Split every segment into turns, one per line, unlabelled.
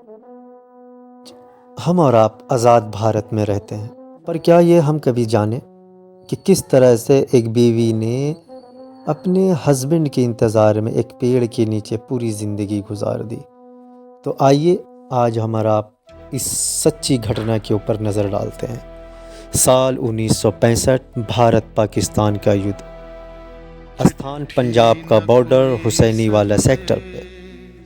हम और आप आज़ाद भारत में रहते हैं, पर क्या ये हम कभी जाने कि किस तरह से एक बीवी ने अपने हस्बैंड के इंतज़ार में एक पेड़ के नीचे पूरी ज़िंदगी गुजार दी। तो आइए आज हम और आप इस सच्ची घटना के ऊपर नज़र डालते हैं। साल 1965 भारत पाकिस्तान का युद्ध, स्थान पंजाब का बॉर्डर, हुसैनी वाला सेक्टर पे।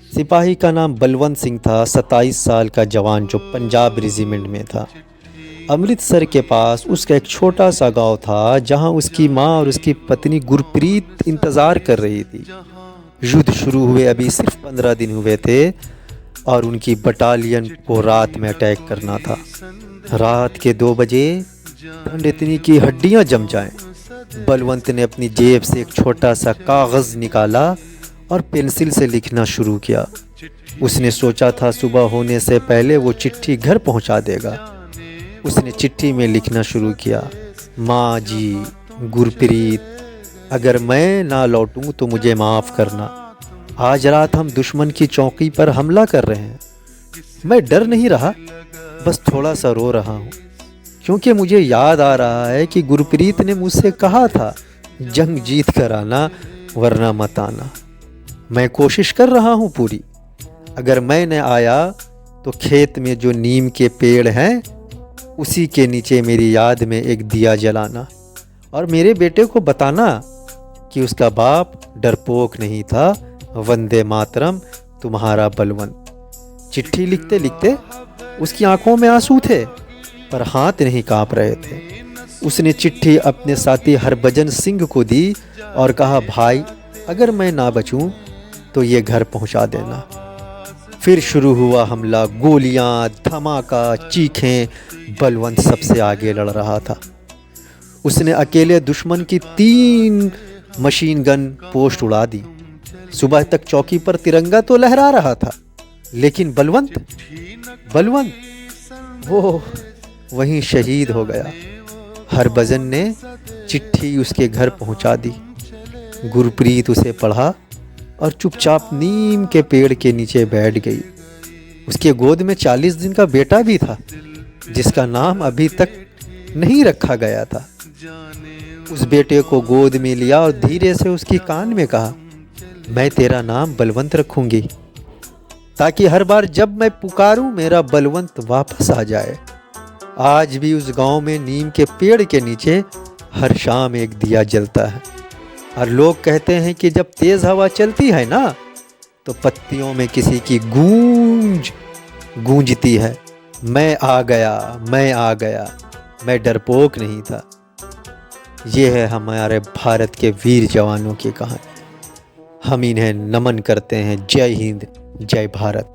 सिपाही का नाम बलवंत सिंह था, 27 साल का जवान जो पंजाब रेजिमेंट में था। अमृतसर के पास उसका एक छोटा सा गांव था जहां उसकी मां और उसकी पत्नी गुरप्रीत इंतज़ार कर रही थी। युद्ध शुरू हुए अभी सिर्फ 15 दिन हुए थे और उनकी बटालियन को रात में अटैक करना था। रात के 2 बजे ठंड इतनी कि हड्डियां जम जाएं। बलवंत ने अपनी जेब से एक छोटा सा कागज़ निकाला और पेंसिल से लिखना शुरू किया। उसने सोचा था सुबह होने से पहले वो चिट्ठी घर पहुंचा देगा। उसने चिट्ठी में लिखना शुरू किया, माँ जी, गुरप्रीत, अगर मैं ना लौटूं तो मुझे माफ़ करना। आज रात हम दुश्मन की चौकी पर हमला कर रहे हैं। मैं डर नहीं रहा, बस थोड़ा सा रो रहा हूँ, क्योंकि मुझे याद आ रहा है कि गुरप्रीत ने मुझसे कहा था, जंग जीत कर आना वरना मत आना। मैं कोशिश कर रहा हूँ पूरी। अगर मैं न आया तो खेत में जो नीम के पेड़ हैं उसी के नीचे मेरी याद में एक दिया जलाना और मेरे बेटे को बताना कि उसका बाप डरपोक नहीं था। वंदे मातरम, तुम्हारा बलवंत। चिट्ठी लिखते लिखते उसकी आंखों में आंसू थे पर हाथ नहीं कांप रहे थे। उसने चिट्ठी अपने साथी हरभजन सिंह को दी और कहा, भाई अगर मैं ना बचूं तो ये घर पहुंचा देना। फिर शुरू हुआ हमला, गोलियां, धमाका, चीखें। बलवंत सबसे आगे लड़ रहा था। उसने अकेले दुश्मन की 3 मशीन गन पोस्ट उड़ा दी। सुबह तक चौकी पर तिरंगा तो लहरा रहा था, लेकिन बलवंत वो वहीं शहीद हो गया। हरभजन ने चिट्ठी उसके घर पहुंचा दी। गुरप्रीत उसे पढ़ा और चुपचाप नीम के पेड़ के नीचे बैठ गई। उसके गोद में 40 दिन का बेटा भी था जिसका नाम अभी तक नहीं रखा गया था। उस बेटे को गोद में लिया और धीरे से उसकी कान में कहा, मैं तेरा नाम बलवंत रखूंगी ताकि हर बार जब मैं पुकारूं मेरा बलवंत वापस आ जाए। आज भी उस गांव में नीम के पेड़ के नीचे हर शाम एक दिया जलता है और लोग कहते हैं कि जब तेज हवा चलती है ना तो पत्तियों में किसी की गूंज गूंजती है, मैं आ गया, मैं आ गया, मैं डरपोक नहीं था। ये है हमारे भारत के वीर जवानों की कहानी। हम इन्हें नमन करते हैं। जय हिंद, जय भारत।